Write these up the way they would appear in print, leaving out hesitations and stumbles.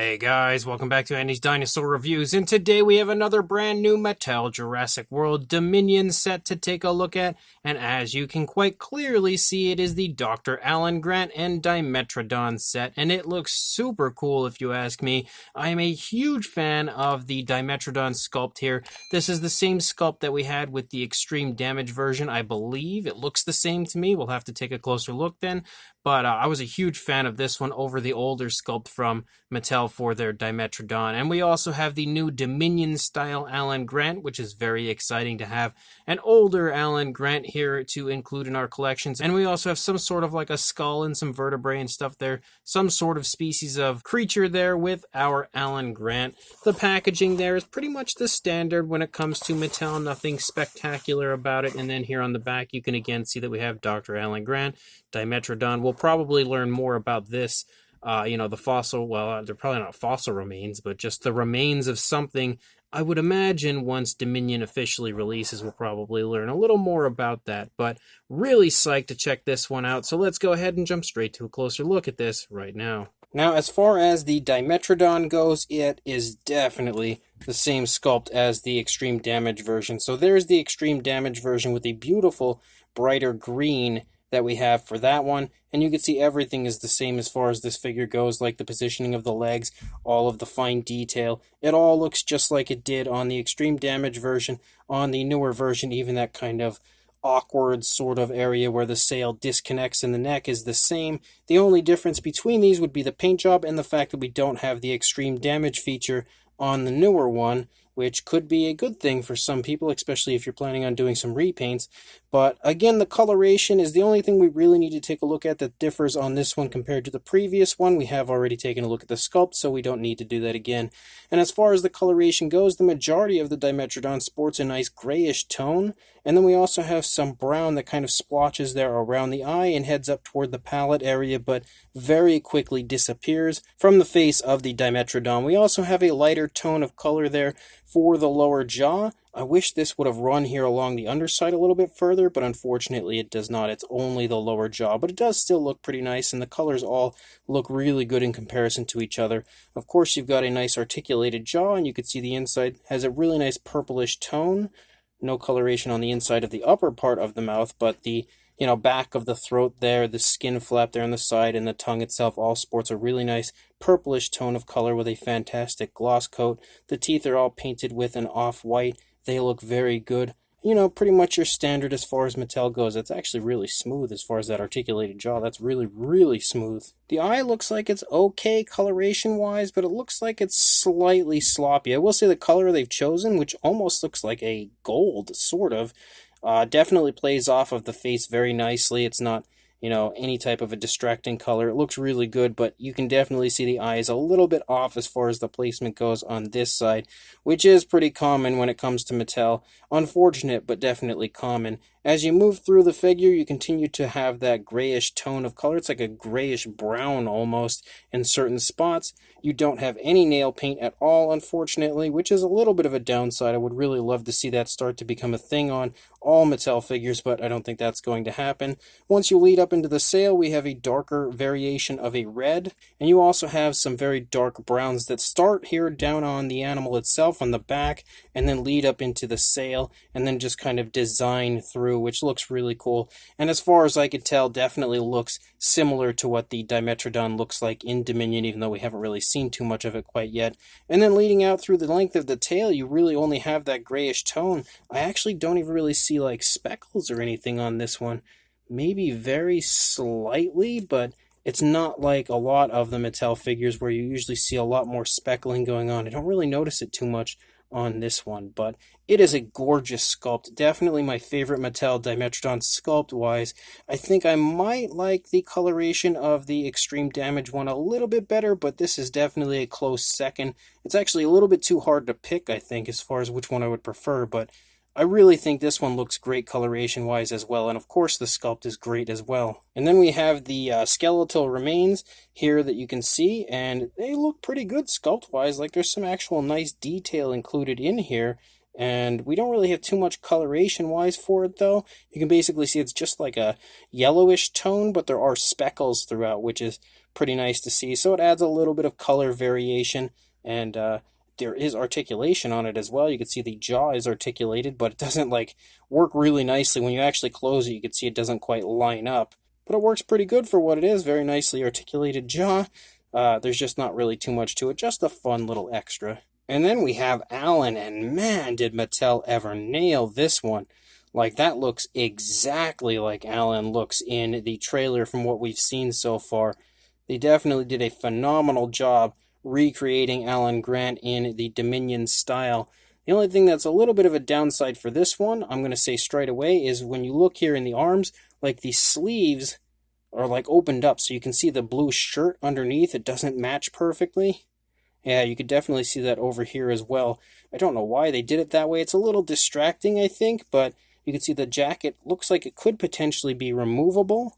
Hey guys, welcome back to Andy's Dinosaur Reviews, and today we have another brand new Mattel Jurassic World Dominion set to take a look at, and as you can quite clearly see, it is the Dr. Alan Grant and Dimetrodon set, and it looks super cool if you ask me. I am a huge fan of the Dimetrodon sculpt here. This is the same sculpt that we had with the extreme damage version, I believe. It looks the same to me. We'll have to take a closer look then, but I was a huge fan of this one over the older sculpt from Mattel for their Dimetrodon. And we also have the new Dominion style Alan Grant, which is very exciting to have an older Alan Grant here to include in our collections. And we also have some sort of like a skull and some vertebrae and stuff there, some sort of species of creature there with our Alan Grant. The packaging there is pretty much the standard when it comes to Mattel, nothing spectacular about it. And then here on the back you can again see that we have Dr. Alan Grant, Dimetrodon. We'll probably learn more about this the fossil, well, they're probably not fossil remains, but just the remains of something. I would imagine once Dominion officially releases, we'll probably learn a little more about that, but really psyched to check this one out. So let's go ahead and jump straight to a closer look at this right now. Now, as far as the Dimetrodon goes, it is definitely the same sculpt as the extreme damage version. So there's the extreme damage version with a beautiful, brighter green that we have for that one, and you can see everything is the same as far as this figure goes, like the positioning of the legs, all of the fine detail. It all looks just like it did on the extreme damage version. On the newer version, even that kind of awkward sort of area where the sail disconnects in the neck is the same. The only difference between these would be the paint job and the fact that we don't have the extreme damage feature on the newer one, which could be a good thing for some people, especially if you're planning on doing some repaints. But again, the coloration is the only thing we really need to take a look at that differs on this one compared to the previous one. We have already taken a look at the sculpt, so we don't need to do that again. And as far as the coloration goes, the majority of the Dimetrodon sports a nice grayish tone, and then we also have some brown that kind of splotches there around the eye and heads up toward the palate area, but very quickly disappears from the face of the Dimetrodon. We also have a lighter tone of color there for the lower jaw. I wish this would have run here along the underside a little bit further, but unfortunately it does not. It's only the lower jaw, but it does still look pretty nice, and the colors all look really good in comparison to each other. Of course, you've got a nice articulated jaw, and you can see the inside has a really nice purplish tone. No coloration on the inside of the upper part of the mouth, but the back of the throat there, the skin flap there on the side, and the tongue itself all sports a really nice purplish tone of color with a fantastic gloss coat. The teeth are all painted with an off-white. They look very good. Pretty much your standard as far as Mattel goes. It's actually really smooth as far as that articulated jaw. That's really, really smooth. The eye looks like it's okay coloration-wise, but it looks like it's slightly sloppy. I will say the color they've chosen, which almost looks like a gold, sort of, definitely plays off of the face very nicely. It's not any type of a distracting color. It looks really good, but you can definitely see the eye is a little bit off as far as the placement goes on this side, which is pretty common when it comes to Mattel. Unfortunate, but definitely common. As you move through the figure, you continue to have that grayish tone of color. It's like a grayish brown almost in certain spots. You don't have any nail paint at all, unfortunately, which is a little bit of a downside. I would really love to see that start to become a thing on all Mattel figures, but I don't think that's going to happen. Once you lead up into the sail, we have a darker variation of a red, and you also have some very dark browns that start here down on the animal itself on the back, and then lead up into the sail, and then just kind of design through, which looks really cool. And as far as I could tell, definitely looks similar to what the Dimetrodon looks like in Dominion, even though we haven't really seen too much of it quite yet. And then leading out through the length of the tail, you really only have that grayish tone. I actually don't even really see like speckles or anything on this one. Maybe very slightly, but it's not like a lot of the Mattel figures where you usually see a lot more speckling going on. I don't really notice it too much on this one, but it is a gorgeous sculpt. Definitely my favorite Mattel Dimetrodon sculpt-wise. I think I might like the coloration of the extreme damage one a little bit better, but this is definitely a close second. It's actually a little bit too hard to pick, I think, as far as which one I would prefer, but I really think this one looks great coloration-wise as well, and of course the sculpt is great as well. And then we have the skeletal remains here that you can see, and they look pretty good sculpt-wise. Like there's some actual nice detail included in here, And we don't really have too much coloration wise for it though. You can basically see it's just like a yellowish tone, but there are speckles throughout, which is pretty nice to see. So it adds a little bit of color variation, and there is articulation on it as well. You can see the jaw is articulated, but it doesn't like work really nicely. When you actually close it, you can see it doesn't quite line up, but it works pretty good for what it is. Very nicely articulated jaw. There's just not really too much to it, just a fun little extra. And then we have Alan, and man, did Mattel ever nail this one. Like, that looks exactly like Alan looks in the trailer from what we've seen so far. They definitely did a phenomenal job recreating Alan Grant in the Dominion style. The only thing that's a little bit of a downside for this one, I'm going to say straight away, is when you look here in the arms, like the sleeves are like opened up, so you can see the blue shirt underneath. It doesn't match perfectly. Yeah, you could definitely see that over here as well. I don't know why they did it that way. It's a little distracting, I think, but you can see the jacket looks like it could potentially be removable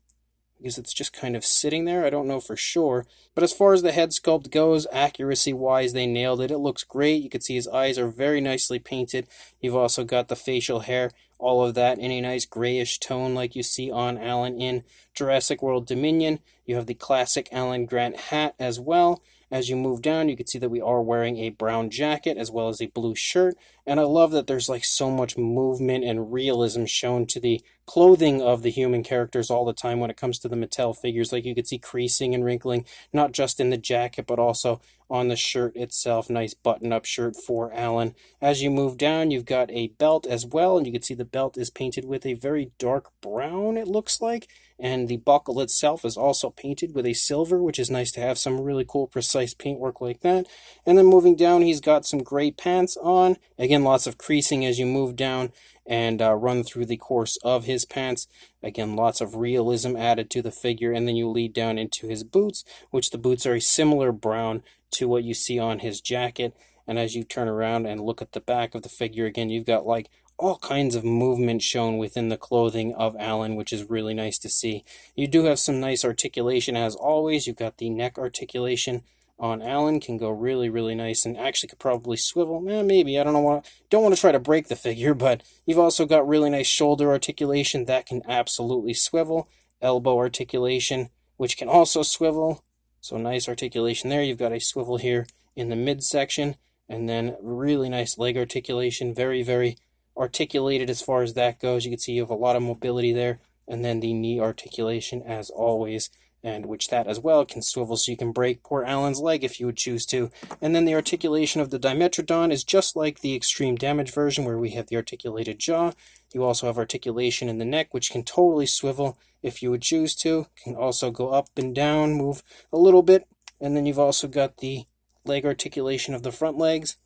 because it's just kind of sitting there. I don't know for sure. But as far as the head sculpt goes, accuracy-wise, they nailed it. It looks great. You can see his eyes are very nicely painted. You've also got the facial hair, all of that in a nice grayish tone like you see on Alan in Jurassic World Dominion. You have the classic Alan Grant hat as well. As you move down, you can see that we are wearing a brown jacket as well as a blue shirt. And I love that there's like so much movement and realism shown to the clothing of the human characters all the time when it comes to the Mattel figures. Like you could see creasing and wrinkling, not just in the jacket, but also on the shirt itself. Nice button-up shirt for Alan. As you move down, you've got a belt as well, and you can see the belt is painted with a very dark brown, it looks like. And the buckle itself is also painted with a silver, which is nice to have some really cool, precise paintwork like that. And then moving down, he's got some gray pants on. Again, lots of creasing as you move down and run through the course of his pants. Again, lots of realism added to the figure. And then you lead down into his boots, which the boots are a similar brown to what you see on his jacket. And as you turn around and look at the back of the figure, again, you've got like all kinds of movement shown within the clothing of Alan, which is really nice to see. You do have some nice articulation as always. You've got the neck articulation on Alan, can go really, really nice, and actually could probably swivel. Maybe, I don't know. Don't want to try to break the figure, but you've also got really nice shoulder articulation that can absolutely swivel. Elbow articulation, which can also swivel. So nice articulation there. You've got a swivel here in the midsection, and then really nice leg articulation. Very, very articulated as far as that goes. You can see you have a lot of mobility there, and then the knee articulation as always, and which that as well can swivel so you can break poor Alan's leg if you would choose to. And then the articulation of the Dimetrodon is just like the extreme damage version where we have the articulated jaw. You also have articulation in the neck, which can totally swivel if you would choose to. Can also go up and down, move a little bit. And then you've also got the leg articulation of the front legs,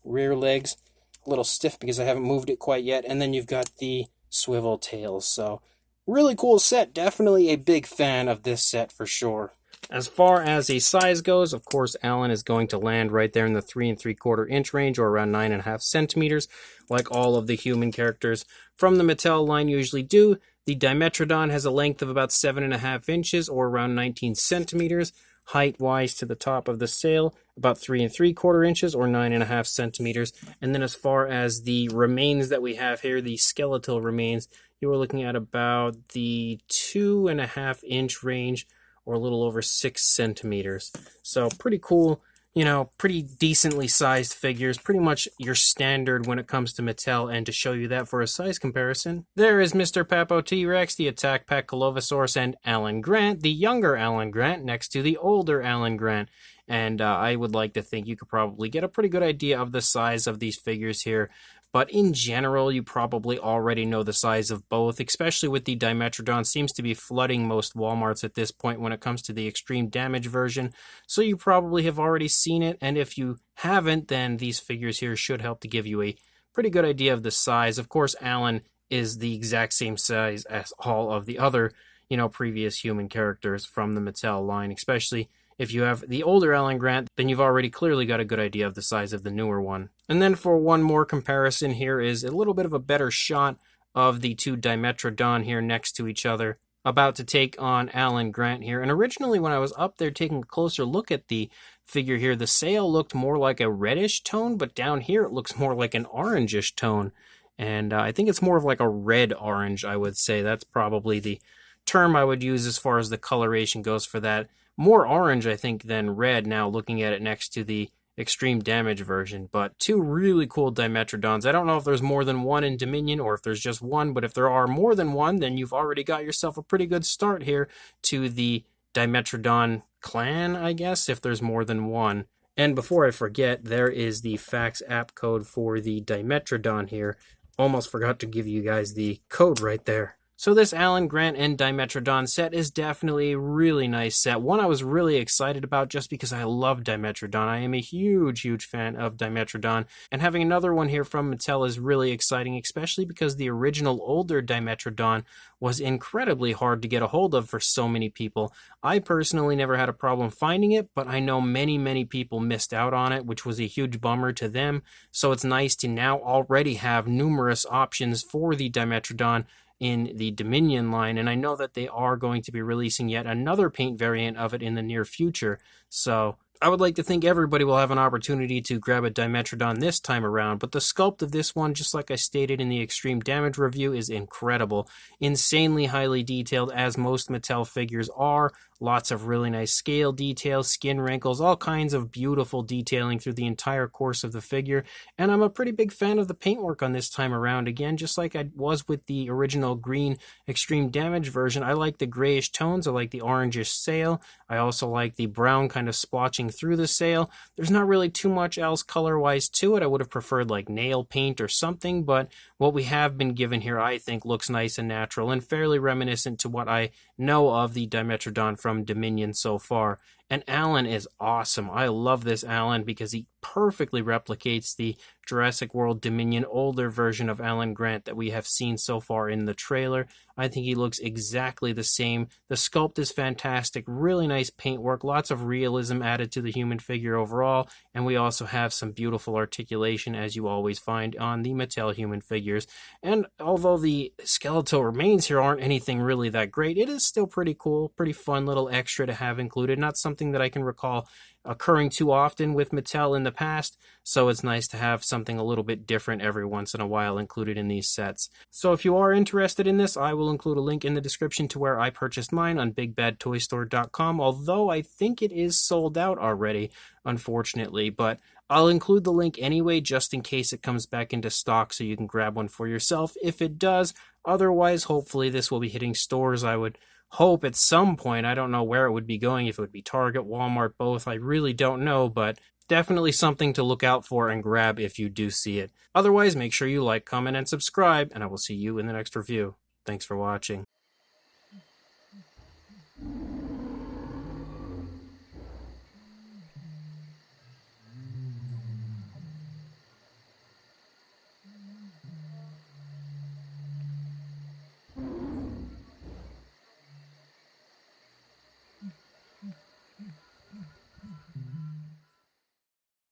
rear legs, a little stiff because I haven't moved it quite yet. And then you've got the swivel tails. So really cool set. Definitely a big fan of this set for sure. As far as the size goes, of course, Alan is going to land right there in the 3 3/4 inch range, or around 9.5 centimeters, like all of the human characters from the Mattel line usually do. The Dimetrodon has a length of about 7.5 inches, or around 19 centimeters. Height-wise to the top of the sail, about 3 3/4 inches, or 9.5 centimeters. And then as far as the remains that we have here, the skeletal remains, you are looking at about the 2.5 inch range, or a little over 6 centimeters. So pretty cool, you know, pretty decently sized figures, pretty much your standard when it comes to Mattel. And to show you that for a size comparison, there is Mr. Papo T-Rex, the Attack Pack Colovosaurus, and Alan Grant, the younger Alan Grant, next to the older Alan Grant. And I would like to think you could probably get a pretty good idea of the size of these figures here. But in general, you probably already know the size of both, especially with the Dimetrodon. Seems to be flooding most Walmarts at this point when it comes to the extreme damage version. So you probably have already seen it, and if you haven't, then these figures here should help to give you a pretty good idea of the size. Of course, Alan is the exact same size as all of the other, previous human characters from the Mattel line, especially if you have the older Alan Grant, then you've already clearly got a good idea of the size of the newer one. And then for one more comparison, here is a little bit of a better shot of the two Dimetrodon here next to each other. about to take on Alan Grant here. And originally when I was up there taking a closer look at the figure here, the sail looked more like a reddish tone, but down here it looks more like an orangish tone. And I think it's more of like a red orange, I would say. That's probably the term I would use as far as the coloration goes for that. More orange, I think, than red now looking at it next to the extreme damage version. But two really cool Dimetrodons. I don't know if there's more than one in Dominion or if there's just one, but if there are more than one, then you've already got yourself a pretty good start here to the Dimetrodon clan, I guess, if there's more than one. And before I forget, there is the fax app code for the Dimetrodon here. Almost forgot to give you guys the code right there. So this Alan Grant and Dimetrodon set is definitely a really nice set. One I was really excited about just because I love Dimetrodon. I am a huge, huge fan of Dimetrodon. And having another one here from Mattel is really exciting, especially because the original older Dimetrodon was incredibly hard to get a hold of for so many people. I personally never had a problem finding it, but I know many, many people missed out on it, which was a huge bummer to them. So it's nice to now already have numerous options for the Dimetrodon in the Dominion line, and I know that they are going to be releasing yet another paint variant of it in the near future, so I would like to think everybody will have an opportunity to grab a Dimetrodon this time around, but the sculpt of this one, just like I stated in the extreme damage review, is incredible. Insanely highly detailed, as most Mattel figures are. Lots of really nice scale details, skin wrinkles, all kinds of beautiful detailing through the entire course of the figure. And I'm a pretty big fan of the paintwork on this time around. Again, just like I was with the original green extreme damage version, I like the grayish tones. I like the orangish sail. I also like the brown kind of splotching through the sail. There's not really too much else color-wise to it. I would have preferred like nail paint or something, but what we have been given here, I think, looks nice and natural and fairly reminiscent to what I know of the Dimetrodon from Dominion so far. And Alan is awesome. I love this Alan because he perfectly replicates the Jurassic World Dominion older version of Alan Grant that we have seen so far in the trailer. I think he looks exactly the same. The sculpt is fantastic, really nice paintwork, lots of realism added to the human figure overall, and we also have some beautiful articulation as you always find on the Mattel human figures. And although the skeletal remains here aren't anything really that great, it is still pretty cool, pretty fun little extra to have included. Not something that I can recall occurring too often with Mattel in the past, so it's nice to have something a little bit different every once in a while included in these sets. So if you are interested in this, I will include a link in the description to where I purchased mine on BigBadToyStore.com, although I think it is sold out already, unfortunately, but I'll include the link anyway just in case it comes back into stock so you can grab one for yourself if it does. Otherwise, hopefully this will be hitting stores. I would hope at some point. I don't know where it would be going, if it would be Target, Walmart, both. I really don't know, but definitely something to look out for and grab if you do see it. Otherwise, make sure you like, comment, and subscribe, and I will see you in the next review. Thanks for watching.